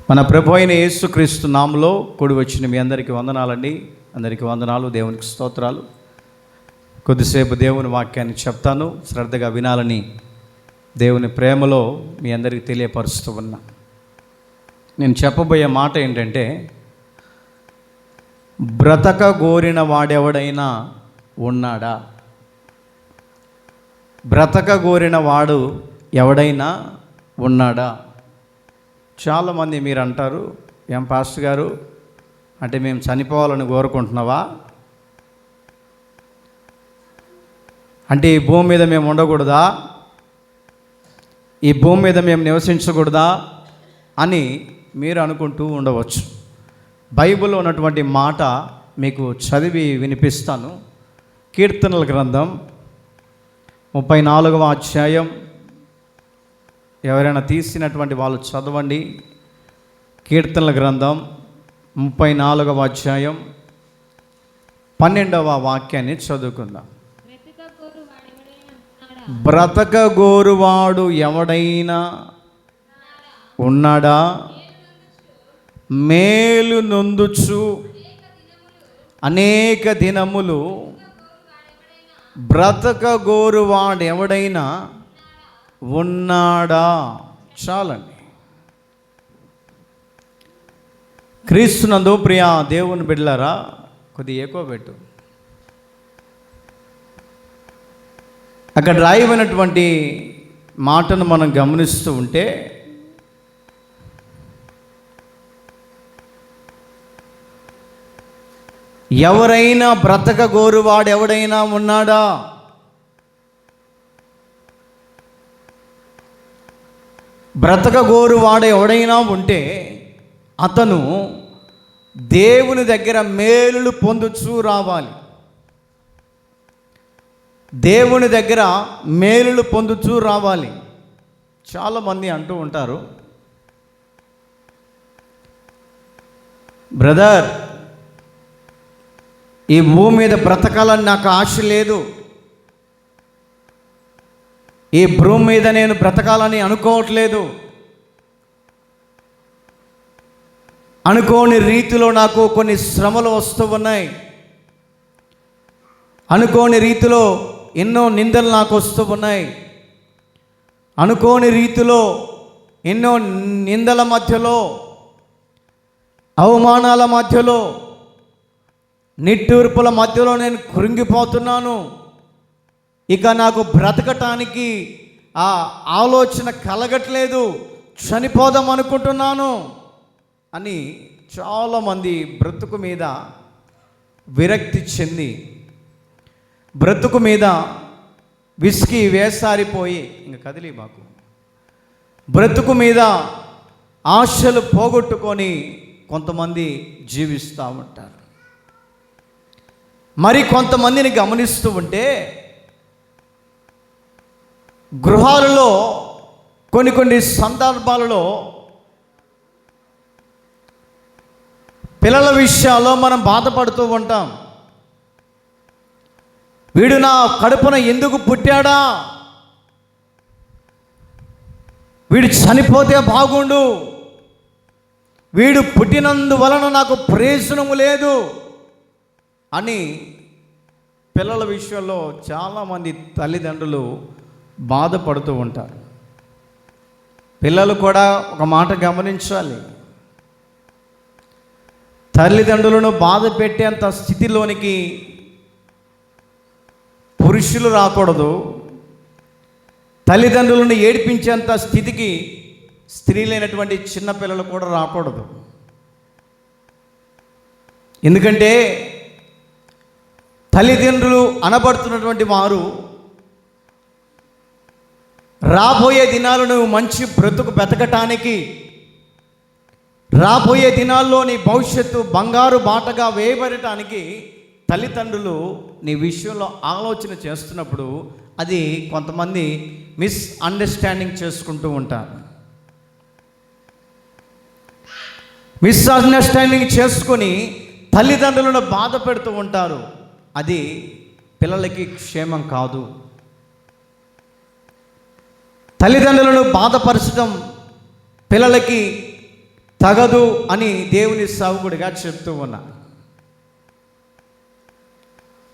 మన ప్రభు అయిన యేసుక్రీస్తు నామములో కూడి వచ్చిన మీ అందరికీ వందనాలండి. అందరికీ వందనాలు, దేవునికి స్తోత్రాలు. కొద్దిసేపు దేవుని వాక్యాన్ని చెప్తాను, శ్రద్ధగా వినాలని దేవుని ప్రేమలో మీ అందరికీ తెలియపరుస్తూ ఉన్నా. నేను చెప్పబోయే మాట ఏంటంటే, బ్రతక గోరిన వాడెవడైనా ఉన్నాడా? బ్రతక గోరిన వాడు ఎవడైనా ఉన్నాడా? చాలామంది మీరు అంటారు, ఏం పాస్టర్ గారు, అంటే మేము చనిపోవాలని కోరుకుంటున్నావా? అంటే ఈ భూమి మీద మేము ఉండకూడదా? ఈ భూమి మీద మేము నివసించకూడదా అని మీరు అనుకుంటూ ఉండవచ్చు. బైబిల్లో ఉన్నటువంటి మాట మీకు చదివి వినిపిస్తాను. కీర్తనల గ్రంథం 34వ అధ్యాయం, ఎవరైనా తీసినటువంటి వాళ్ళు చదవండి. కీర్తనల గ్రంథం 34వ అధ్యాయం 12వ వాక్యాన్ని చదువుకుందాం. బ్రతక గోరువాడు ఎవడైనా ఉన్నాడా? మేలు నొందుచు అనేక దినములు బ్రతక గోరువాడు ఎవడైనా ఉన్నాడా? చాలండి. క్రీస్తునందు ప్రియ దేవుని బిడ్డలారా, కొద్దిగా ఎక్కువ పెట్టు. అక్కడ రాయబడినటువంటి మాటను మనం గమనిస్తూ ఉంటే, ఎవరైనా బ్రతక గోరువాడు ఎవడైనా ఉన్నాడా? బ్రతక గోరువాడు ఎవడైనా ఉంటే అతను దేవుని దగ్గర మేలులు పొందుచూ రావాలి. దేవుని దగ్గర మేలులు పొందుచూ రావాలి. చాలామంది అంటూ ఉంటారు, బ్రదర్, ఈ భూమి మీద బ్రతకాలని నాకు ఆశ లేదు, ఈ భూమి మీద నేను బ్రతకాలని అనుకోవట్లేదు, అనుకోని రీతిలో నాకు కొన్ని శ్రమలు వస్తూ ఉన్నాయి, అనుకోని రీతిలో ఎన్నో నిందలు నాకు వస్తూ ఉన్నాయి, అనుకోని రీతిలో ఎన్నో నిందల మధ్యలో, అవమానాల మధ్యలో, నిట్టూర్పుల మధ్యలో నేను కృంగిపోతున్నాను, ఇక నాకు బ్రతకటానికి ఆ ఆలోచన కలగట్లేదు, చనిపోదాం అనుకుంటున్నాను అని చాలామంది బ్రతుకు మీద విరక్తి చెంది, బ్రతుకు మీద విసిగి వేసారిపోయి, ఇంక కదిలి మాకు బ్రతుకు మీద ఆశలు పోగొట్టుకొని కొంతమంది జీవిస్తూ ఉంటారు. మరి కొంతమందిని గమనిస్తూ ఉంటే, గృహాలలో కొన్ని సందర్భాలలో పిల్లల విషయాల్లో మనం బాధపడుతూ ఉంటాం. వీడు నా కడుపున ఎందుకు పుట్టాడా, వీడు చనిపోతే బాగుండు, వీడు పుట్టినందువలన నాకు ప్రయోజనము లేదు అని పిల్లల విషయంలో చాలామంది తల్లిదండ్రులు బాధపడుతూ ఉంటారు. పిల్లలు కూడా ఒక మాట గమనించాలి, తల్లిదండ్రులను బాధ పెట్టేంత స్థితిలోనికి పురుషులు రాకూడదు, తల్లిదండ్రులను ఏడిపించేంత స్థితికి స్త్రీలైనటువంటి చిన్నపిల్లలు కూడా రాకూడదు. ఎందుకంటే తల్లిదండ్రులు అనబడుతున్నటువంటి వారు రాబోయే దినాలు నువ్వు మంచి బ్రతుకు బతకటానికి, రాబోయే దినాల్లో నీ భవిష్యత్తు బంగారు బాటగా వేయబడటానికి తల్లిదండ్రులు నీ విషయంలో ఆలోచన చేస్తున్నప్పుడు అది కొంతమంది మిస్అండర్స్టాండింగ్ చేసుకుంటూ ఉంటారు. మిస్అండర్స్టాండింగ్ చేసుకొని తల్లిదండ్రులను బాధ పెడుతూ ఉంటారు. అది పిల్లలకి క్షేమం కాదు. తల్లిదండ్రులను బాధపరచడం పిల్లలకి తగదు అని దేవుని సేవకుడిగా చెప్తూ ఉన్నా.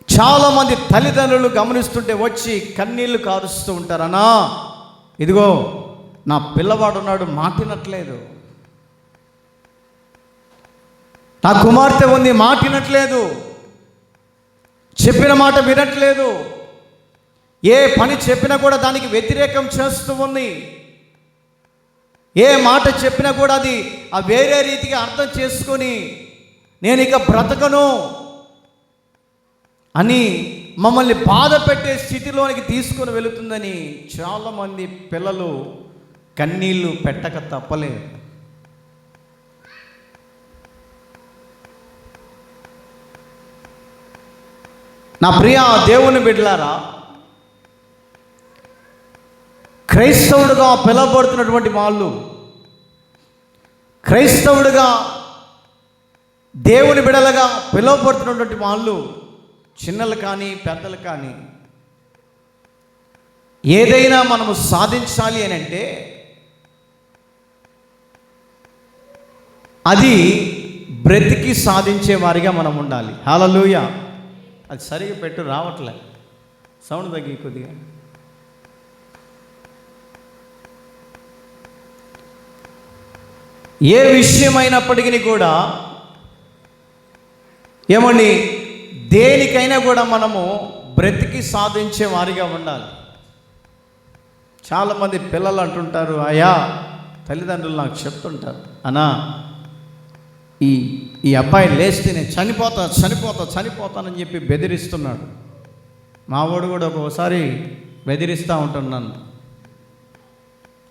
చాలామంది తల్లిదండ్రులు గమనిస్తుంటే వచ్చి కన్నీళ్లు కారుస్తూ ఉంటారనా, ఇదిగో నా పిల్లవాడు ఉన్నాడు, మాటినట్లేదు, నా కుమార్తె ఉంది, మాటినట్లేదు, చెప్పిన మాట వినట్లేదు, ఏ పని చెప్పినా కూడా దానికి వ్యతిరేకం చేస్తూ ఉంది, ఏ మాట చెప్పినా కూడా అది వేరే రీతిగా అర్థం చేసుకొని నేను ఇక బ్రతకను అని మమ్మల్ని బాధ పెట్టే స్థితిలోనికి తీసుకొని వెళుతుందని చాలామంది పిల్లలు కన్నీళ్లు పెట్టక తప్పలేదు. నా ప్రియ దేవుని బిడ్డలారా, క్రైస్తవుడుగా పిలువబడుతున్నటువంటి వాళ్ళు, క్రైస్తవుడుగా దేవుని బిడ్డలుగా పిలువబడుతున్నటువంటి వాళ్ళు, చిన్నలు కానీ పెద్దలు కానీ, ఏదైనా మనము సాధించాలి అని అంటే అది బ్రతికి సాధించే వారిగా మనం ఉండాలి. హల్లెలూయా. అది సరిగా పెట్టు, రావట్లే, సౌండ్ తగ్గి కొద్దిగా. ఏ విషయమైనప్పటికీ కూడా ఏమండి, దేనికైనా కూడా మనము బ్రతికి సాధించే వారిగా ఉండాలి. చాలామంది పిల్లలు అంటుంటారు, అయ్యా తల్లిదండ్రులు నాకు చెప్తుంటారు, అన్నా ఈ అబ్బాయి లేస్తే నేను చనిపోతానని చెప్పి బెదిరిస్తున్నాడు. మావాడు కూడా ఒక్కోసారి బెదిరిస్తూ ఉంటున్నాను.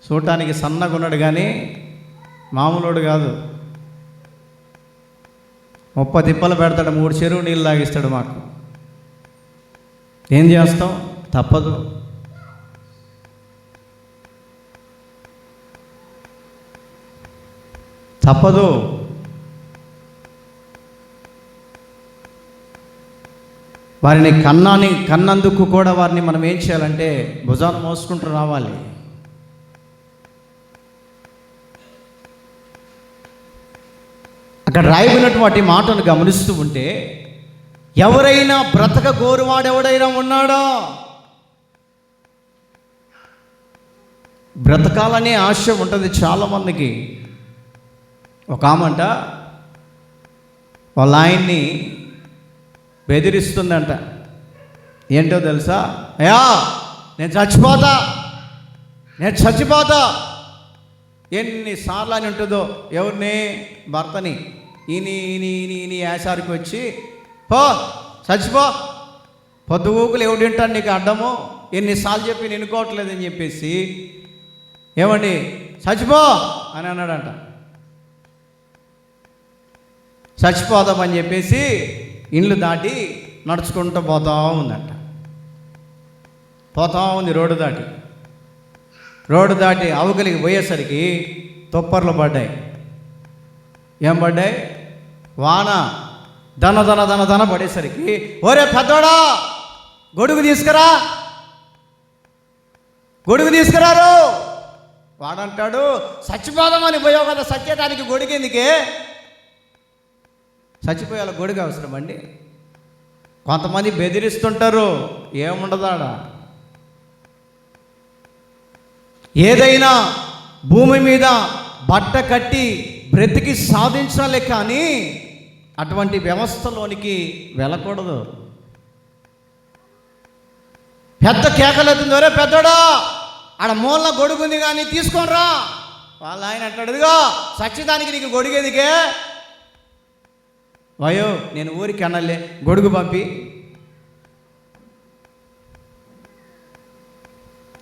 చూడటానికి సన్నగా ఉన్నాడు కానీ మామూలుడు కాదు. 30 తిప్పలు పెడతాడు, 3 చెరువు నీళ్ళు తాగిస్తాడు. మాకు ఏం చేస్తాం, తప్పదు. వారిని కన్నందుకు కూడా వారిని మనం ఏం చేయాలంటే భుజాన్ని మోసుకుంటూ రావాలి. అక్కడ రాయబడినటువంటి మాటను గమనిస్తూ ఉంటే, ఎవరైనా బ్రతక గోరువాడెవడైనా ఉన్నాడా? బ్రతకాలనే ఆశ ఉంటుంది చాలామందికి. ఒక ఆమంట వాళ్ళ ఆయన్ని బెదిరిస్తుందంట. ఏంటో తెలుసా? అయ్యా నేను చచ్చిపోతా. ఎన్నిసార్లు అని ఉంటుందో ఎవరిని, భర్తని. ఈయన యాసారికి వచ్చి చచ్చిపో, పొద్దుగూకులు ఎవడు వింటాను నీకు అడ్డము, ఎన్నిసార్లు చెప్పి వినుకోవట్లేదని చెప్పేసి ఏమండి చచ్చిపో అని అన్నాడంట. చచ్చిపోదామని చెప్పేసి ఇండ్లు దాటి నడుచుకుంటూ పోతా ఉందంట. పోతా ఉంది రోడ్డు దాటి అవకలికి పోయేసరికి తుప్పర్లు పడ్డాయి. ఏం పడ్డాయి? వాన దన పడేసరికి, ఒరే పెద్దోడా గొడుగు తీసుకురారు. వాడంటాడు, చచ్చిపోదామని పోయావు కదా, సత్యదానికి గొడుగు ఎందుకే? చచ్చిపోయేలా గొడుగు అవసరం అండి? కొంతమంది బెదిరిస్తుంటారు, ఏముండదాడ. ఏదైనా భూమి మీద బట్ట కట్టి బ్రతికి సాధించాలి, కానీ అటువంటి వ్యవస్థలోనికి వెళ్ళకూడదు. పెద్ద కేకలెత్తుంది, ఒరే పెద్దోడా ఆడ మూల గొడుగుంది కానీ తీసుకోనరా. వాళ్ళ ఆయన అంటాడు, ఇదిగో సత్యదానికి నీకు గొడుగు ఎందుకే? వయో నేను ఊరికి అనలే, గొడుగు పంపి.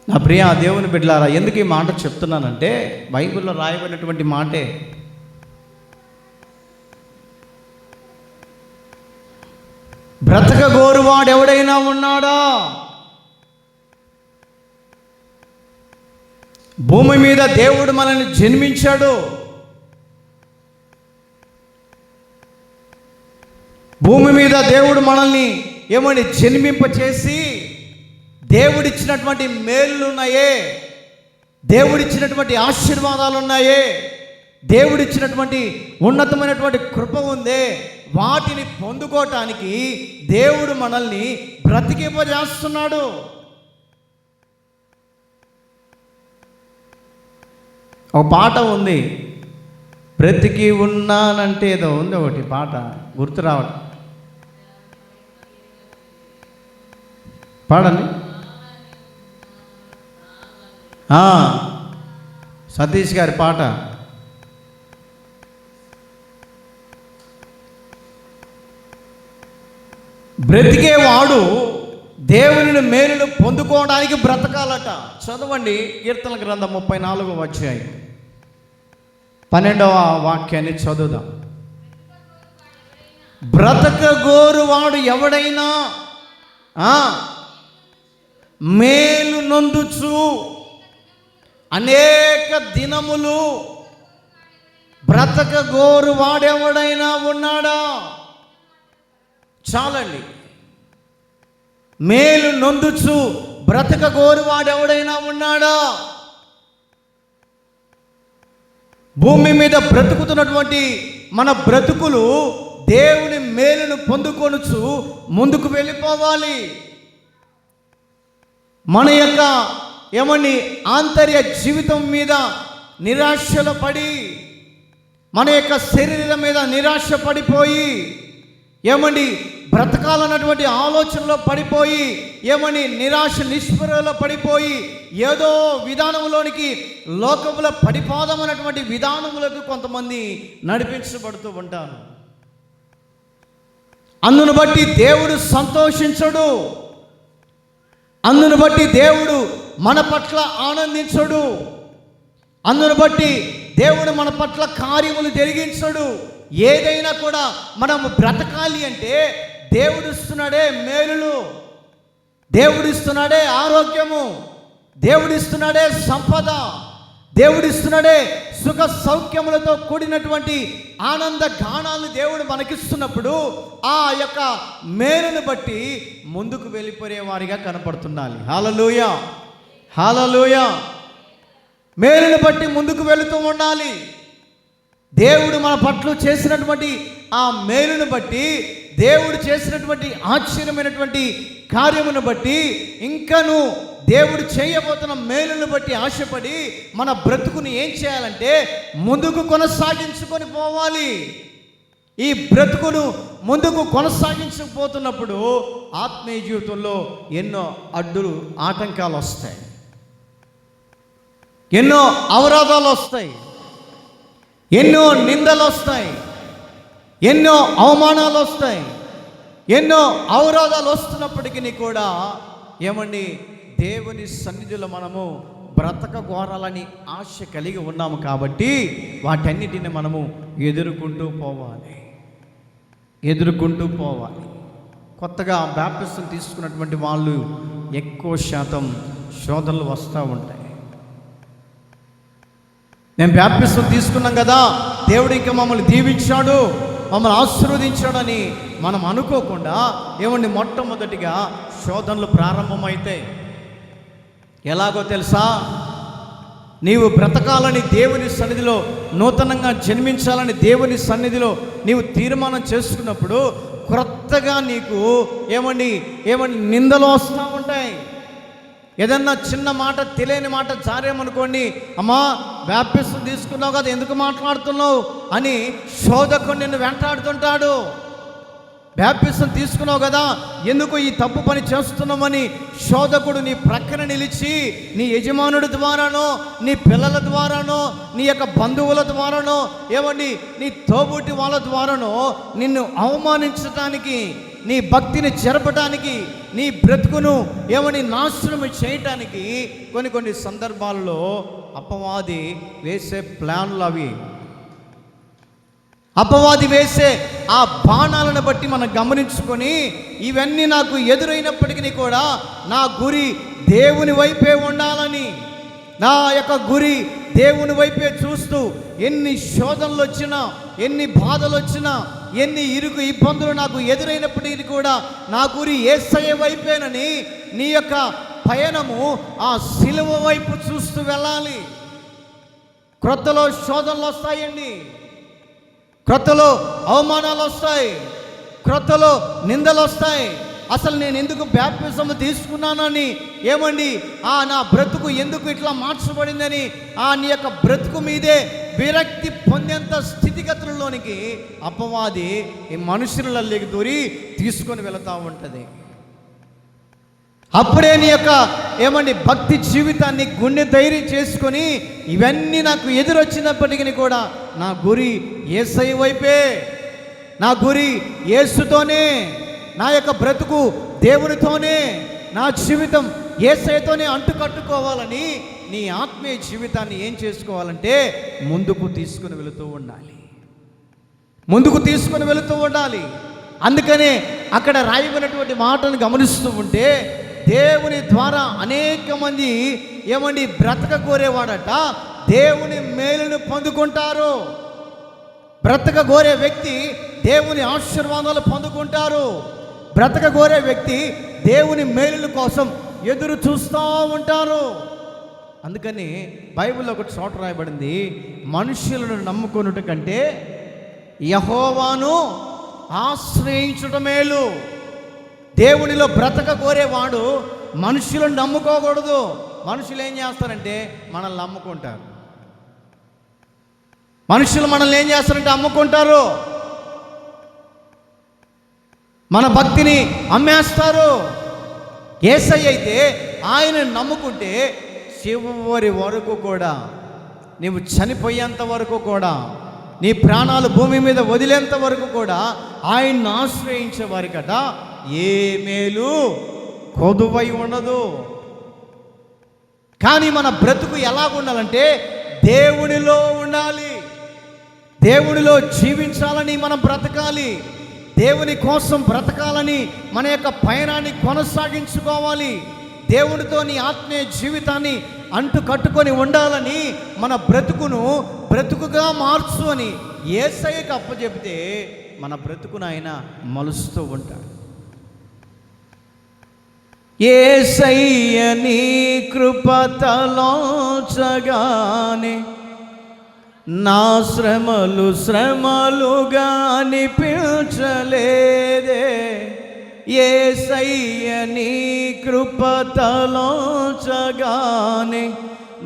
నా ప్రియ దేవుని బిడ్డలారా, ఎందుకు ఈ మాట చెప్తున్నానంటే బైబిల్లో రాయబడినటువంటి మాటే. బ్రతక గోరువాడు ఎవడైనా ఉన్నాడా? భూమి మీద దేవుడు మనల్ని జన్మించాడు. భూమి మీద దేవుడు మనల్ని ఏమని జన్మింపచేసి దేవుడిచ్చినటువంటి మేలులు ఉన్నాయే, దేవుడిచ్చినటువంటి ఆశీర్వాదాలు ఉన్నాయే, దేవుడిచ్చినటువంటి ఉన్నతమైనటువంటి కృప ఉందే, వాటిని పొందుకోవటానికి దేవుడు మనల్ని బ్రతికింపజేస్తున్నాడు. ఒక పాట ఉంది, బ్రతికి ఉన్నానంటే ఏదో ఉంది ఒకటి పాట, గుర్తు రావడం. పాడండి. సతీష్ గారి పాట. బ్రతికేవాడు దేవుని మేలును పొందుకోవడానికి బ్రతకాలట. చదవండి కీర్తన గ్రంథం 34వ అధ్యాయం 12వ వాక్యాన్ని చదువుదాం. బ్రతకగోరువాడు ఎవడైనా మేలు నొందుచు అనేక దినములు బ్రతకగోరువాడెవడైనా ఉన్నాడా? చాలండి. మేలు నొందుచు బ్రతకగోరువాడెవడైనా ఉన్నాడా? భూమి మీద బ్రతుకుతున్నటువంటి మన బ్రతుకులు దేవుని మేలును పొందుకొనుచు ముందుకు వెళ్ళిపోవాలి. మన యొక్క ఆంతర్య జీవితం మీద నిరాశలు పడి, మన యొక్క శరీరం మీద నిరాశ పడిపోయి, బ్రతకాలన్నటువంటి ఆలోచనలో పడిపోయి, నిరాశ నిస్పృహలో పడిపోయి, ఏదో విధానంలోనికి లోకముల పడిపోదామన్నటువంటి విధానములకు కొంతమంది నడిపించబడుతూ ఉంటారు. అందును బట్టి దేవుడు సంతోషించడు, అందును బట్టి దేవుడు మన పట్ల ఆనందించడు, అందును బట్టి దేవుడు మన పట్ల కార్యములు జరిగించడు. ఏదైనా కూడా మనము బ్రతకాలి అంటే దేవుడిస్తున్నాడే మేలులు, దేవుడిస్తున్నాడే ఆరోగ్యము, దేవుడిస్తున్నాడే సంపద, దేవుడిస్తున్నాడే సుఖ సౌఖ్యములతో కూడినటువంటి ఆనంద గానాలు దేవుడు మనకిస్తున్నప్పుడు ఆ యొక్క మేలును బట్టి ముందుకు వెళ్ళిపోయే వారిగా కనపడుతుండాలి. హల్లెలూయా, హల్లెలూయా. మేలును బట్టి ముందుకు వెళుతూ ఉండాలి. దేవుడు మన పట్ల చేసినటువంటి ఆ మేలును బట్టి, దేవుడు చేసినటువంటి ఆశ్చర్యమైనటువంటి కార్యమును బట్టి, ఇంకను దేవుడు చేయబోతున్న మేలును బట్టి ఆశపడి మన బ్రతుకుని ఏం చేయాలంటే ముందుకు కొనసాగించుకొని పోవాలి. ఈ బ్రతుకును ముందుకు కొనసాగించకపోతున్నప్పుడు ఆత్మీయ జీవితంలో ఎన్నో అడ్డులు ఆటంకాలు వస్తాయి, ఎన్నో అవరోధాలు వస్తాయి, ఎన్నో నిందలు వస్తాయి, ఎన్నో అవమానాలు వస్తాయి. ఎన్నో అవరోధాలు వస్తున్నప్పటికీ కూడా దేవుని సన్నిధిలో మనము బ్రతకగోరాలని ఆశ కలిగి ఉన్నాము కాబట్టి వాటన్నిటిని మనము ఎదుర్కొంటూ పోవాలి. కొత్తగా బాప్టిజం తీసుకున్నటువంటి వాళ్ళు ఎక్కువ శాతం శోధనలు వస్తూ ఉంటాయి. నేను బాప్టిజం తీసుకున్నాం కదా, దేవుడు ఇంకా మమ్మల్ని దీవించాడు, మమ్మల్ని ఆశీర్వదించాడని మనం అనుకోకుండా మొట్టమొదటిగా శోధనలు ప్రారంభమైతాయి. ఎలాగో తెలుసా? నీవు బ్రతకాలని దేవుని సన్నిధిలో, నూతనంగా జన్మించాలని దేవుని సన్నిధిలో నీవు తీర్మానం చేసుకున్నప్పుడు క్రొత్తగా నీకు నిందలు వస్తూ ఉంటాయి. ఏదన్నా చిన్న మాట, తెలియని మాట జారేమనుకోండి, అమ్మా బాప్టిజం తీసుకున్నావు కదా, ఎందుకు మాట్లాడుతున్నావు అని శోధకుడు నిన్ను వెంటాడుతుంటాడు. బాప్టిజం తీసుకున్నావు కదా, ఎందుకు ఈ తప్పు పని చేస్తున్నామని శోధకుడు నీ ప్రక్కన నిలిచి నీ యజమానుడి ద్వారానో, నీ పిల్లల ద్వారానో, నీ యొక్క బంధువుల ద్వారానో, నీ తోబుట్టి వాళ్ళ ద్వారానో నిన్ను అవమానించడానికి, నీ భక్తిని చెరపడానికి, నీ బ్రతుకును నాశనం చేయటానికి కొన్ని సందర్భాల్లో అపవాది వేసే ప్లాన్లు అవి. అపవాది వేసే ఆ బాణాలను బట్టి మనం గమనించుకొని, ఇవన్నీ నాకు ఎదురైనప్పటికీ కూడా నా గురి దేవుని వైపే ఉండాలని, నా యొక్క గురి దేవుని వైపే చూస్తూ, ఎన్ని శోధనలు వచ్చినా, ఎన్ని బాధలు వచ్చినా, ఎన్ని ఇరుకు ఇబ్బందులు నాకు ఎదురైనప్పటికీ కూడా నా గురి యేసయ్య వైపేనని నీ యొక్క పయనము ఆ సిలువ వైపు చూస్తూ వెళ్ళాలి. క్రొత్తలో శోధనలు వస్తాయండి, క్రొత్తలో అవమానాలు వస్తాయి, క్రొత్తలో నిందలు వస్తాయి. అసలు నేను ఎందుకు బ్యాప్టిజం తీసుకున్నానని, ఏమండి నా బ్రతుకు ఎందుకు ఇట్లా మార్చబడిందని నీ యొక్క బ్రతుకు మీదే విరక్తి పొందేంత స్థితిగతుల్లోనికి అపవాది ఈ మనుషులలోకి దూరి తీసుకొని వెళుతూ ఉంటుంది. అప్పుడే నీ యొక్క ఏమండి భక్తి జీవితాన్ని గుండె ధైర్యం చేసుకొని, ఇవన్నీ నాకు ఎదురొచ్చినప్పటికీ కూడా నా గురి యేసయ్య వైపే, నా గురి యేసుతోనే, నా యొక్క బ్రతుకు దేవునితోనే, నా జీవితం యేసయ్యతోనే అంటుకట్టుకోవాలని నీ ఆత్మీయ జీవితాన్ని ఏం చేసుకోవాలంటే ముందుకు తీసుకుని వెళుతూ ఉండాలి, ముందుకు తీసుకుని వెళుతూ ఉండాలి. అందుకనే అక్కడ రాయబడినటువంటి మాటను గమనిస్తూ ఉంటే, దేవుని ద్వారా అనేక మంది ఏమండి బ్రతక కోరేవాడట దేవుని మేలును పొందుకుంటారు. బ్రతక కోరే వ్యక్తి దేవుని ఆశీర్వాదాలు పొందుకుంటారు. బ్రతక కోరే వ్యక్తి దేవుని మేలుల కోసం ఎదురు చూస్తూ ఉంటారు. అందుకని బైబిల్లో ఒక చోట రాయబడింది, మనుషులను నమ్ముకొనుట కంటే యెహోవాను ఆశ్రయించుట మేలు. దేవునిలో బ్రతక కోరేవాడు మనుషులను నమ్ముకోకూడదు. మనుషులు ఏం చేస్తారంటే మనల్ని నమ్ముకుంటారు, మనుషులు మనల్ని ఏం చేస్తారంటే అమ్ముకుంటారు, మన భక్తిని అమ్మేస్తారు. యేసయ్య అయితే ఆయన నమ్ముకుంటే చివరి వరకు కూడా, నీవు చనిపోయేంత వరకు కూడా, నీ ప్రాణాలు భూమి మీద వదిలేంత వరకు కూడా ఆయన్ని ఆశ్రయించే వారికట ఏ మేలు కొదువై ఉండదు. కానీ మన బ్రతుకు ఎలా ఉండాలంటే దేవునిలో ఉండాలి, దేవునిలో జీవించాలని మనం బ్రతకాలి, దేవుని కోసం బ్రతకాలని మన యొక్క పయనాన్ని కొనసాగించుకోవాలి, దేవునితో నీ ఆత్మీయ జీవితాన్ని అంటు కట్టుకొని ఉండాలని మన బ్రతుకును బ్రతుకుగా మార్చు అని యేసయ్యకు అప్పచెబితే మన బ్రతుకును ఆయన మలుస్తూ ఉంటాడు. యేసయ్య నీ కృప తలోచగానే నా శ్రమలు శ్రమలుగా అనిపించలేదే. యేసయ్య నీ కృప తలోచగానే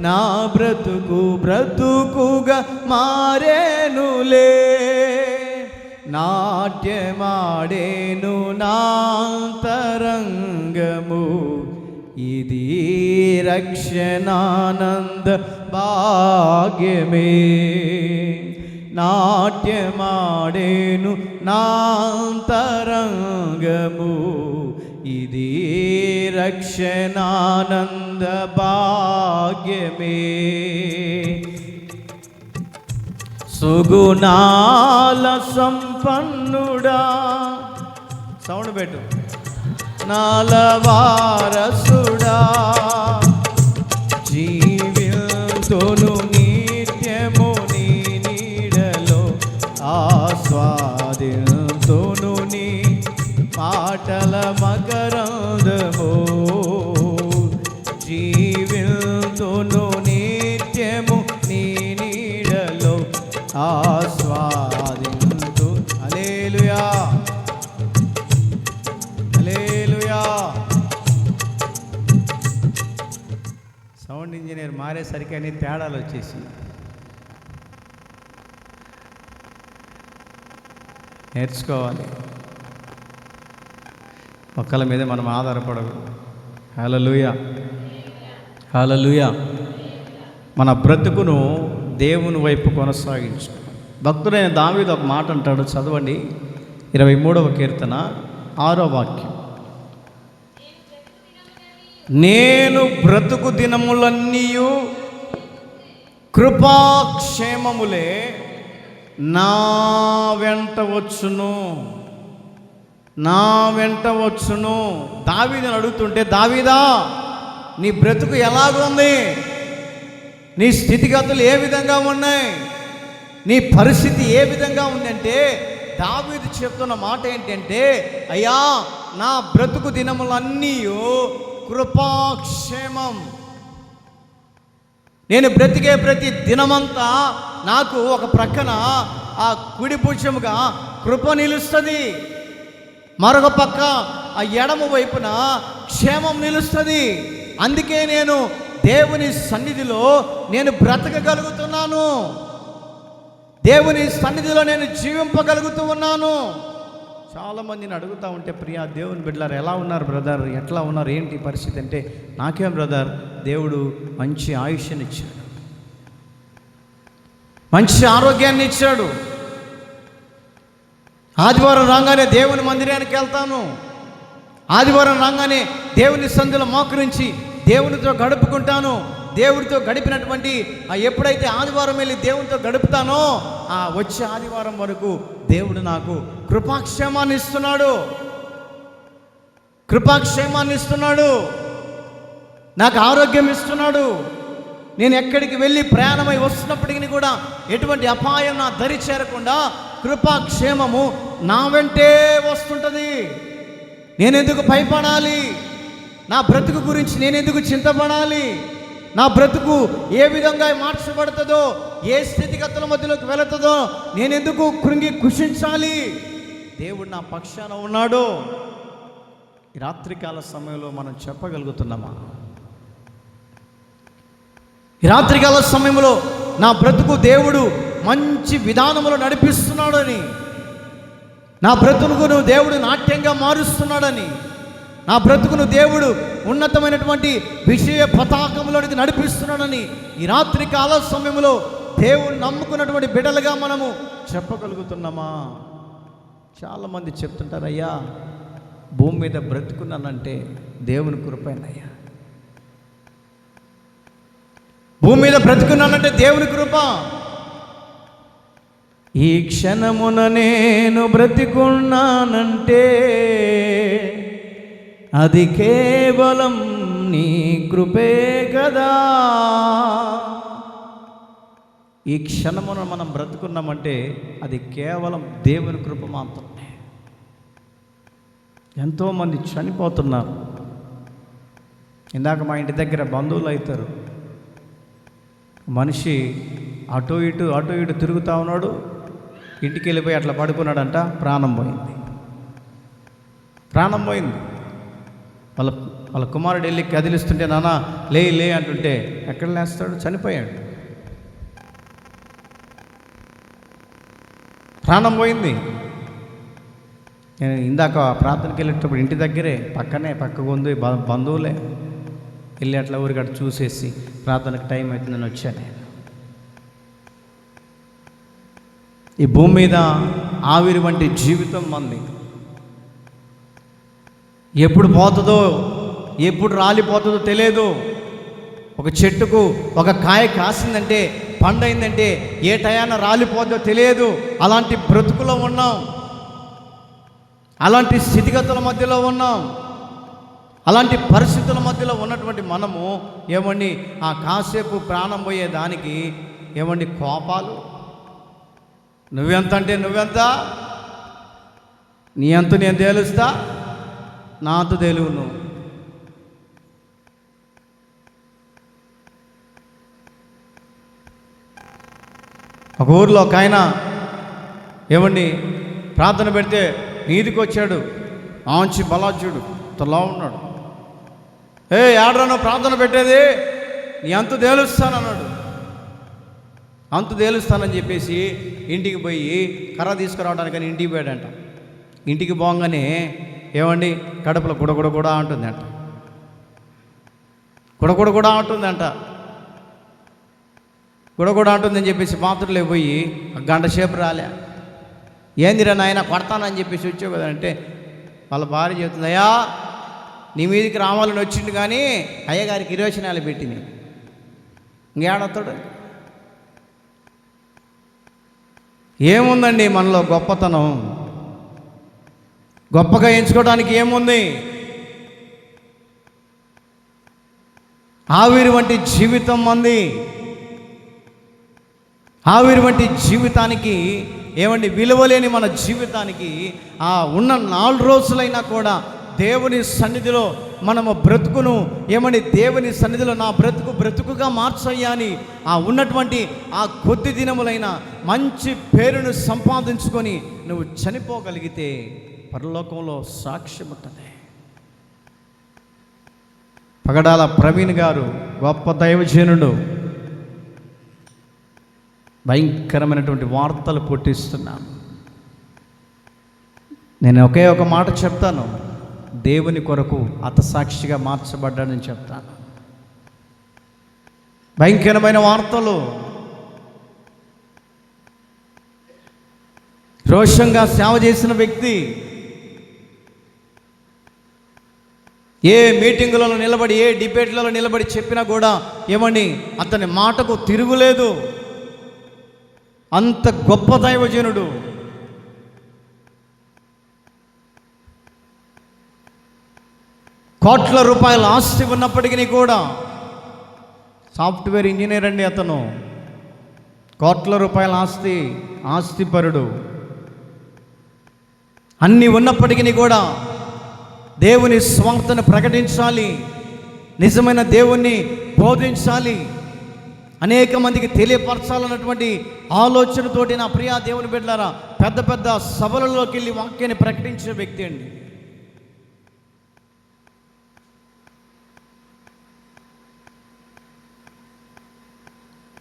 నా బ్రతుకు బ్రతుకుగా మారేనులే. నాట్యమాడేను నాంతరంగము, ఇది రక్షణానంద భాగ్యమే. నాట్యమాడేను నాంతరంగము, ఇది రక్షణానంద భాగ్యమే. సుగుణాల సంపన్నుడా, సౌండ్ పెట్టు, నాల వారసుడా, జీవితోను నిత్యము నీ నీడలో ఆస్వాదితోను నీ మాటల మకరందము. జీవితోను నిత్యము నీ నీడలో ఆస్వాదింతు. హల్లెలూయా, హల్లెలూయా. సౌండ్ ఇంజనీర్ మారేసరికి అన్ని తేడాలు వచ్చేసి నేర్చుకోవాలి, ఒకళ్ళ మీద మనం ఆధారపడకూడదు. హల్లెలూయా, హల్లెలూయా. మన బ్రతుకును దేవుని వైపు కొనసాగించు. భక్తుడైన దావీదు ఒక మాట అంటాడు, చదవండి. 23వ కీర్తన 6వ వాక్యం. నేను బ్రతుకు దినములన్నీ కృపాక్షేమములే నా వెంట వచ్చును, నా వెంట వచ్చును. దావీదుని అడుగుతుంటే, దావీదా నీ బ్రతుకు ఎలాగుంది, నీ స్థితిగతులు ఏ విధంగా ఉన్నాయి, నీ పరిస్థితి ఏ విధంగా ఉందంటే దావీదు చెప్తున్న మాట ఏంటంటే, అయ్యా నా బ్రతుకు దినములన్నీ కృపాక్షేమం, నేను బ్రతికే ప్రతి దినమంతా నాకు ఒక ప్రక్కన ఆ కుడి భుజముగా కృప నిలుస్తుంది, మరొక పక్క ఆ ఎడమ వైపున క్షేమం నిలుస్తుంది. అందుకే నేను దేవుని సన్నిధిలో నేను బ్రతకగలుగుతున్నాను, దేవుని సన్నిధిలో నేను జీవింపగలుగుతూ ఉన్నాను. చాలామందిని అడుగుతూ ఉంటే, ప్రియా దేవుని బిడ్డలారు ఎలా ఉన్నారు బ్రదర్, ఎట్లా ఉన్నారు, ఏంటి పరిస్థితి అంటే, నాకేం బ్రదర్, దేవుడు మంచి ఆయుష్ని ఇచ్చాడు, మంచి ఆరోగ్యాన్ని ఇచ్చాడు. ఆదివారం రాగానే దేవుని మందిరానికి వెళ్తాను, ఆదివారం రాగానే దేవుని సన్నిధిలో మోకరించి దేవునితో గడుపుకుంటాను. దేవుడితో గడిపినటువంటి ఎప్పుడైతే ఆదివారం వెళ్ళి దేవునితో గడుపుతానో ఆ వచ్చే ఆదివారం వరకు దేవుడు నాకు కృపాక్షేమాన్ని ఇస్తున్నాడు, కృపాక్షేమాన్ని ఇస్తున్నాడు, నాకు ఆరోగ్యం ఇస్తున్నాడు. నేను ఎక్కడికి వెళ్ళి ప్రయాణమై వస్తున్నప్పటికీ కూడా ఎటువంటి అపాయం నా దరి చేరకుండా కృపాక్షేమము నా వెంటే వస్తుంటుంది. నేనెందుకు భయపడాలి? నా బ్రతుకు గురించి నేనెందుకు చింతపడాలి? నా బ్రతుకు ఏ విధంగా మార్చబడుతుందో, ఏ స్థితిగతుల మధ్యలోకి వెళుతుందో నేనెందుకు కృంగి కుషించాలి? దేవుడు నా పక్షాన ఉన్నాడు. ఈ రాత్రికాల సమయంలో మనం చెప్పగలుగుతున్నామా? ఈ రాత్రికాల సమయంలో నా బ్రతుకు దేవుడు మంచి విధానంలో నడిపిస్తున్నాడని, నా బ్రతుకును దేవుడు నాట్యంగా మారుస్తున్నాడని, నా బ్రతుకును దేవుడు ఉన్నతమైనటువంటి విషయ పతాకంలోనికి నడిపిస్తున్నాడని ఈ రాత్రి కాల సమయంలో దేవుడు నమ్ముకున్నటువంటి బిడ్డలుగా మనము చెప్పగలుగుతున్నామా? చాలామంది చెప్తుంటారు, అయ్యా భూమి మీద బ్రతుకున్నానంటే దేవుని కృపేనయ్యా, భూమి మీద బ్రతుకున్నానంటే దేవుని కృప. ఈ క్షణమున నేను బ్రతికున్నానంటే అది కేవలం నీ కృపే కదా. ఈ క్షణమున మనం బ్రతుకున్నామంటే అది కేవలం దేవుని కృప మాత్రమే. ఎంతోమంది చనిపోతున్నారు. ఇందాక మా ఇంటి దగ్గర బంధువులు అవుతారు, మనిషి అటు ఇటు తిరుగుతూ ఉన్నాడు, ఇంటికి వెళ్ళిపోయి అట్లా పడుకున్నాడంట, ప్రాణం పోయింది. వాళ్ళ కుమారుడు వెళ్ళి కదిలిస్తుంటే, నాన్న లే అంటుంటే ఎక్కడ లేస్తాడు? చనిపోయాడు, ప్రాణం పోయింది. నేను ఇందాక ప్రార్థనకి వెళ్ళేటప్పుడు ఇంటి దగ్గరే పక్కకు ఉంది బంధువులే, వెళ్ళి అట్లా ఊరికి అట్లా చూసేసి ప్రార్థనకు టైం అవుతుందని వచ్చాను. ఈ భూమి మీద ఆవిరి వంటి జీవితం మంది. ఎప్పుడు పోతుందో, ఎప్పుడు రాలిపోతుందో తెలియదు. ఒక చెట్టుకు ఒక కాయ కాసిందంటే, పండైందంటే ఏ టయాన రాలిపోతుందో తెలియదు. అలాంటి బ్రతుకులో ఉన్నాం, అలాంటి స్థితిగతుల మధ్యలో ఉన్నాం. అలాంటి పరిస్థితుల మధ్యలో ఉన్నటువంటి మనము ఏమండి ఆ కాసేపు ప్రాణం పోయేదానికి ఏమండి కోపాలు, నువ్వెంత అంటే నువ్వెంత, నీ అంత నేను తేలుస్తా, నా అంత తెలుగు నువ్వు. ఒక ఊరిలో ఒక ఆయన ఏమండి ప్రార్థన పెడితే నీదికి వచ్చాడు, ఆంచి బలాచుడు తలా ఉన్నాడు. ఏడ్రాను ప్రార్థన పెట్టేది, నీ అంత తేలుస్తానన్నాడు. అంత తేలుస్తానని చెప్పేసి ఇంటికి పోయి కర్ర తీసుకురావడానికని ఇంటికి పోయాడంట. ఇంటికి పోగానే ఏమండి కడుపులో గుడగుడ అంటుందంట, గుడగుడ అంటుందంట. గుడగుడ అంటుందని చెప్పేసి పాత్రలో పోయి గంట సేపు రాలే. ఏందిరా నాయన కొడతానని చెప్పేసి వచ్చావు కదా అంటే, వాళ్ళ భార్య చెబుతుంది, అయ్యా నీ మీదకి రావాలని వచ్చిండు కానీ అయ్యగారికి 20 నెలలు పెట్టింది, ఇంకేడతాడు. ఏముందండి మనలో గొప్పతనం? గొప్పగా ఎంచుకోవడానికి ఏముంది? ఆవిరి వంటి జీవితం మంది. ఆవిరి వంటి జీవితానికి ఏమండి విలువలేని మన జీవితానికి ఉన్న 4 రోజులైనా కూడా దేవుని సన్నిధిలో మనము బ్రతుకును దేవుని సన్నిధిలో నా బ్రతుకుగా మార్చయ్యా అని ఆ ఉన్నటువంటి ఆ కొద్ది దినములైన మంచి పేరును సంపాదించుకొని నువ్వు చనిపోగలిగితే పరలోకంలో సాక్ష్యం ఉంటుంది. పగడాల ప్రవీణ్ గారు గొప్ప దైవజనుడు, భయంకరమైనటువంటి వార్తలు పుట్టిస్తున్నాను. నేను ఒకే ఒక మాట చెప్తాను, దేవుని కొరకు హతసాక్షిగా మార్చబడ్డాడని చెప్తాను. భయంకరమైన వార్తలు, రోషంగా సేవ చేసిన వ్యక్తి ఏ మీటింగులలో నిలబడి ఏ డిబేట్లలో నిలబడి చెప్పినా కూడా అతని మాటకు తిరుగులేదు. అంత గొప్ప దైవజనుడు. కోట్ల రూపాయల ఆస్తి ఉన్నప్పటికీ కూడా, సాఫ్ట్వేర్ ఇంజనీర్ అండి అతను, కోట్ల రూపాయల ఆస్తిపరుడు. అన్నీ ఉన్నప్పటికీ కూడా దేవుని స్వార్థను ప్రకటించాలి, నిజమైన దేవుణ్ణి బోధించాలి, అనేక మందికి తెలియపరచాలన్నటువంటి ఆలోచనతోటి నా ప్రియా దేవుని బిడ్డలారా పెద్ద పెద్ద సభలలోకి వెళ్ళి వాక్యాన్ని ప్రకటించే వ్యక్తి అండి.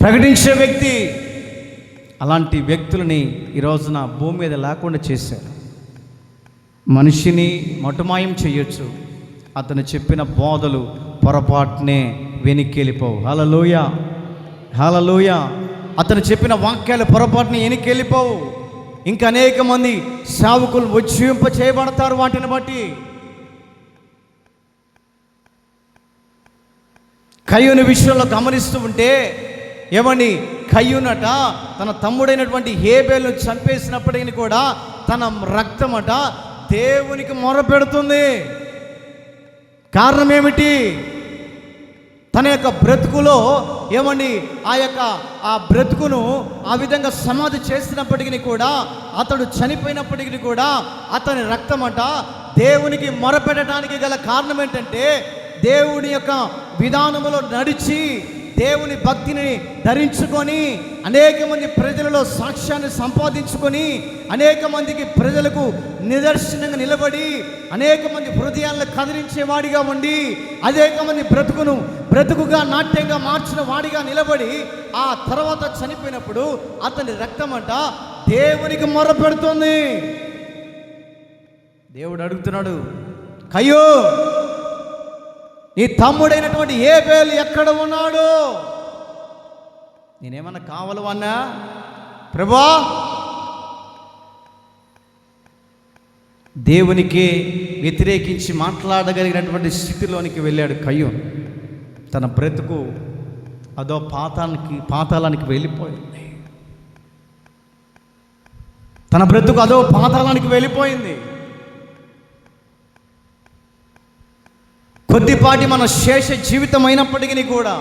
ప్రకటించే వ్యక్తి. అలాంటి వ్యక్తులని ఈ రోజున భూమి మీద లేకుండా చేశారు. మనిషిని మటుమాయం చేయొచ్చు, అతను చెప్పిన బోధలు పొరపాటునే వెనక్కి హల్లెలూయా, హల్లెలూయా. అతను చెప్పిన వాక్యాలు పొరపాటుని వెనక్కి ఇంకా అనేక మంది సేవకులు ఉజ్జింప చేయబడతారు వాటిని బట్టి. కయ్యూని విషయంలో గమనిస్తూ ఉంటే కయ్యూనట తన తమ్ముడైనటువంటి హేబేలును చంపేసినప్పటికీ కూడా తన రక్తమట దేవునికి మొరపెడుతుంది. కారణం ఏమిటి? తన యొక్క బ్రతుకులో ఆ బ్రతుకును ఆ విధంగా సమాధి చేసినప్పటికీ కూడా, అతడు చనిపోయినప్పటికీ కూడా అతని రక్తమట దేవునికి మొరపెట్టడానికి గల కారణం ఏంటంటే, దేవుని యొక్క విధానములో నడిచి దేవుని భక్తిని ధరించుకొని అనేక మంది ప్రజలలో సాక్ష్యాన్ని సంపాదించుకొని అనేక మందికి ప్రజలకు నిదర్శనంగా నిలబడి అనేక మంది హృదయాలను కదిలించేవాడిగా ఉండి అనేక మంది బ్రతుకుగా నాట్యంగా మార్చిన వాడిగా నిలబడి ఆ తర్వాత చనిపోయినప్పుడు అతని రక్తమంట దేవునికి మొరపెడుతుంది. దేవుడు అడుగుతున్నాడు, కయ్యో నీ తమ్ముడైనటువంటి హేబేలు ఎక్కడ ఉన్నాడు? నేనేమన్నా కావాలవన్నా? ప్రభువా, దేవునికి వ్యతిరేకించి మాట్లాడగలిగినటువంటి స్థితిలోనికి వెళ్ళాడు కయ్యూను. తన బ్రతుకు అదో పాతాళానికి వెళ్ళిపోయింది. తన బ్రతుకు అదో పాతాళానికి వెళ్ళిపోయింది. కొద్దిపాటి మన శేష జీవితం అయినప్పటికీ కూడా,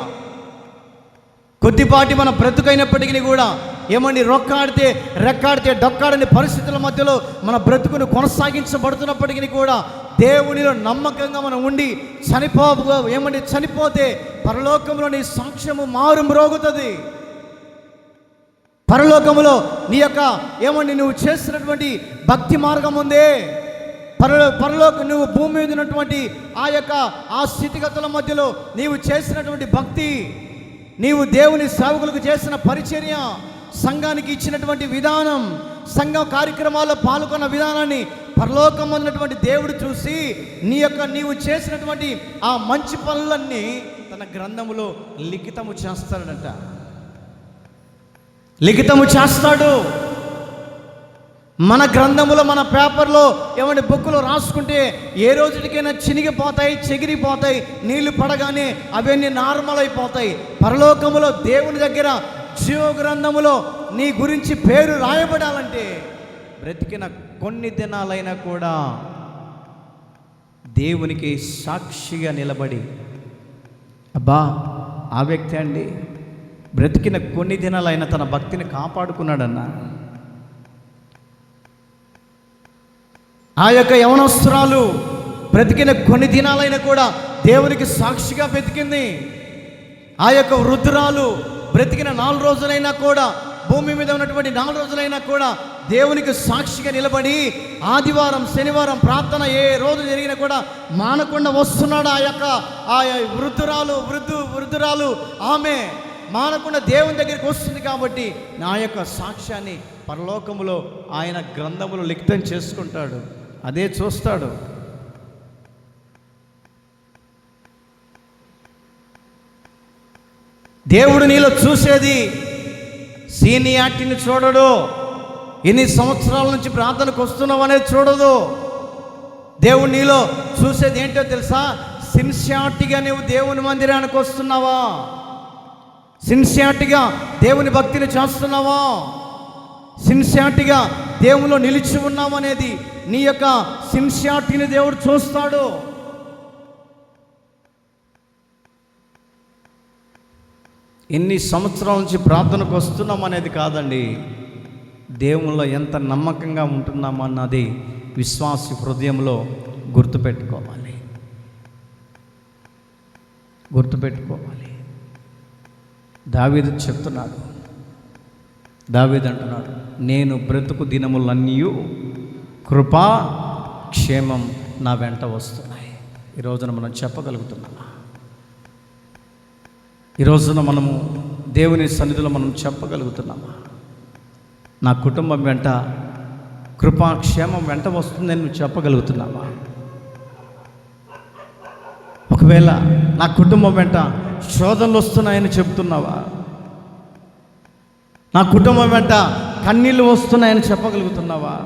కొద్దిపాటి మన బ్రతుకైనప్పటికీ కూడా రెక్కాడితే డొక్కాడని పరిస్థితుల మధ్యలో మన బ్రతుకును కొనసాగించబడుతున్నప్పటికీ కూడా దేవునిలో నమ్మకంగా మనం ఉండి చనిపోతే పరలోకంలో నీ సాక్ష్యము మారుమ్రోగుతుంది. పరలోకములో నీ యొక్క నువ్వు చేసినటువంటి భక్తి మార్గం ఉందే, పరలోకం నువ్వు భూమి మీద ఉన్నటువంటి ఆ స్థితిగతుల మధ్యలో నీవు చేసినటువంటి భక్తి, నీవు దేవుని సేవకులకు చేసిన పరిచర్య, సంఘానికి ఇచ్చినటువంటి విధానం, సంఘ కార్యక్రమాల్లో పాల్గొన్న విధానాన్ని పరలోకం ఉన్నటువంటి దేవుడు చూసి నీవు చేసినటువంటి ఆ మంచి పనులన్నీ తన గ్రంథములో లిఖితము చేస్తాడు. మన గ్రంథములో మన పేపర్లో బుక్కులో రాసుకుంటే ఏ రోజుకైనా చినిగిపోతాయి, చెగిరిపోతాయి, నీళ్లు పడగానే అవన్నీ నార్మల్ అయిపోతాయి. పరలోకములో దేవుని దగ్గర జీవ గ్రంథములో నీ గురించి పేరు రాయబడాలంటే బ్రతికిన కొన్ని దినాలైనా కూడా దేవునికి సాక్షిగా నిలబడి, అబ్బా ఆ వ్యక్తి అండి బ్రతికిన కొన్ని దినాలైనా తన భక్తిని కాపాడుకున్నాడన్నా, ఆ యొక్క యవనస్తురాలు బ్రతికిన కొన్ని దినాలైనా కూడా దేవునికి సాక్షిగా బ్రతికింది. ఆ యొక్క వృద్ధురాలు బ్రతికిన 4 రోజులైనా కూడా, భూమి మీద ఉన్నటువంటి 4 రోజులైనా కూడా దేవునికి సాక్షిగా నిలబడి ఆదివారం శనివారం ప్రార్థన ఏ రోజు జరిగినా కూడా మానకుండా వస్తున్నాడు. ఆ వృద్ధురాలు ఆమె మానకుండా దేవుని దగ్గరికి వస్తుంది. కాబట్టి నా యొక్క సాక్ష్యాన్ని పరలోకములో ఆయన గ్రంథములో లిఖితం చేసుకుంటాడు, అదే చూస్తాడు. దేవుడు నీలో చూసేది సీనియారిటీని చూడడు, ఎన్ని సంవత్సరాల నుంచి ప్రార్థనకు వస్తున్నావు అనేది చూడదు. దేవుడు నీలో చూసేది ఏంటో తెలుసా? సిన్సియారిటీగా నువ్వు దేవుని మందిరానికి వస్తున్నావా? సిన్సియారిటీగా దేవుని భక్తిని చేస్తున్నావా? సిన్సియారిటీగా దేవునిలో నిలిచి ఉన్నావు అనేది నీ యొక్క సిన్సియారిటీని దేవుడు చూస్తాడు. ఎన్ని సంవత్సరాల నుంచి ప్రార్థనకు వస్తున్నాం అనేది కాదండి, దేవునిలో ఎంత నమ్మకంగా ఉంటున్నామన్నది విశ్వాసి హృదయంలో గుర్తుపెట్టుకోవాలి. దావీదు చెప్తున్నాడు, దావీదు అంటున్నాడు, నేను బ్రతుకు దినములన్నీ కృపా క్షేమం నా వెంట వస్తున్నాయి. ఈ రోజున మనం చెప్పగలుగుతున్నామా? ఈ రోజున మనము దేవుని సన్నిధిలో మనం చెప్పగలుగుతున్నామా? నా కుటుంబం వెంట కృపాక్షేమం వెంట వస్తుందని నువ్వు చెప్పగలుగుతున్నావా? ఒకవేళ నా కుటుంబం వెంట శోధనలు వస్తున్నాయని చెబుతున్నావా? నా కుటుంబం వెంట కన్నీళ్ళు వస్తున్నాయని చెప్పగలుగుతున్నావా?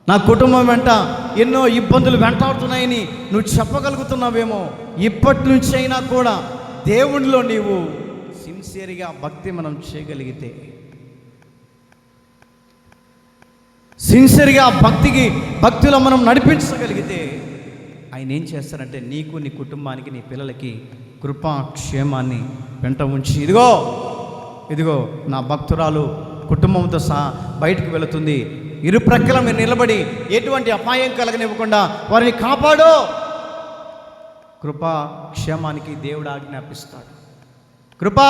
నా కుటుంబం వెంట ఎన్నో ఇబ్బందులు వెంటాడుతున్నాయని నువ్వు చెప్పగలుగుతున్నావేమో. ఇప్పటి నుంచి అయినా కూడా దేవునిలో నీవు సిన్సియర్గా భక్తి మనం చేయగలిగితే, సిన్సియర్గా భక్తిలో మనం నడిపించగలిగితే ఆయన ఏం చేస్తారంటే నీకు, నీ కుటుంబానికి, నీ పిల్లలకి కృపాక్షేమాన్ని వెంట ఉంచి, ఇదిగో నా భక్తురాలు కుటుంబంతో సహా బయటకు వెళుతుంది, ఇరు ప్రక్కల మీరు నిలబడి ఎటువంటి అపాయం కలగనివ్వకుండా వారిని కాపాడు. కృపాక్షేమానికి దేవుడు ఆజ్ఞాపిస్తాడు. కృపా,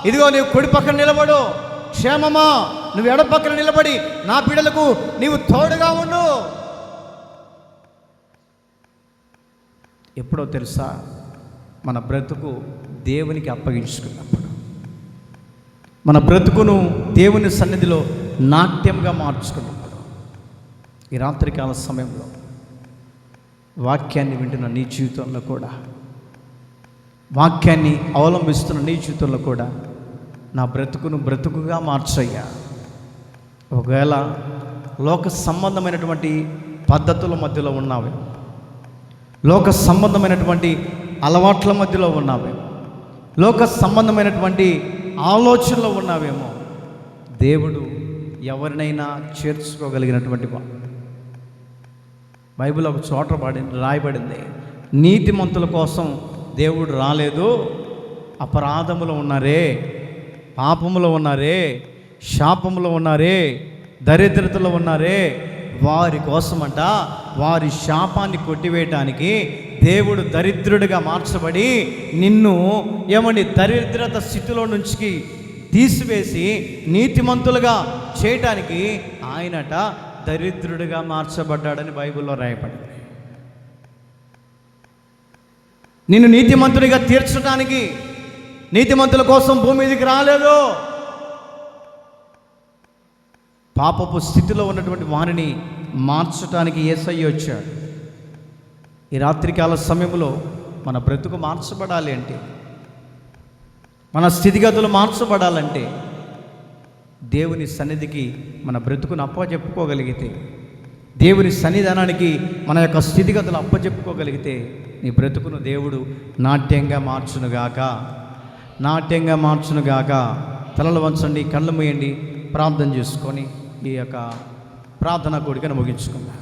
ఇదిగో నీవు కుడి పక్కన నిలబడు. క్షేమమా, నువ్వు ఎడ పక్కన నిలబడి నా బిడ్డలకు నీవు తోడుగా ఉండు. ఎప్పుడో తెలుసా? మన బ్రతుకు దేవునికి అప్పగించుకున్నప్పుడు, మన బ్రతుకును దేవుని సన్నిధిలో నాట్యంగా మార్చుకున్నప్పుడు. ఈ రాత్రికాల సమయంలో వాక్యాన్ని వింటున్న నీ జీవితంలో కూడా, వాక్యాన్ని అవలంబిస్తున్న నీ జీవితంలో కూడా నా బ్రతుకును బ్రతుకుగా మార్చయ్యా. ఒకవేళ లోక సంబంధమైనటువంటి పద్ధతుల మధ్యలో ఉన్నావే, లోక సంబంధమైనటువంటి అలవాట్ల మధ్యలో ఉన్నావే, లోక సంబంధమైనటువంటి ఆలోచనలో ఉన్నావేమో, దేవుడు ఎవరినైనా చేర్చుకోగలిగినటువంటి వాడు. బైబిల్ ఒక చోట రాయబడింది, నీతిమంతుల కోసం దేవుడు రాలేదు, అపరాధములో ఉన్నారే, పాపములో ఉన్నారే, శాపములో ఉన్నారే, దరిద్రతలో ఉన్నారే, వారి కోసమంట, వారి శాపాన్ని కొట్టివేయటానికి దేవుడు దరిద్రుడిగా మార్చబడి నిన్ను దరిద్రత స్థితిలో నుంచి తీసివేసి నీతిమంతులుగా చేయటానికి ఆయనట దరిద్రుడిగా మార్చబడ్డాడని బైబిల్లో రాయబడింది. నిన్ను నీతిమంతుడిగా తీర్చడానికి, నీతిమంతుల కోసం భూమి మీదకి రాలేదు, పాపపు స్థితిలో ఉన్నటువంటి వారిని మార్చడానికి యేసయ్య వచ్చాడు. ఈ రాత్రికాల సమయంలో మన బ్రతుకు మార్చబడాలి అంటే, మన స్థితిగతులు మార్చబడాలంటే దేవుని సన్నిధికి మన బ్రతుకును అప్పచెప్పుకోగలిగితే, దేవుని సన్నిధానానికి మన యొక్క స్థితిగతులు అప్పచెప్పుకోగలిగితే నీ బ్రతుకును దేవుడు నాట్యంగా మార్చునుగాక. తలలు వంచండి, కళ్ళు మూయండి, ప్రార్థన చేసుకొని ఈ యొక్క ప్రార్థన కూడికను ముగించుకుందాం.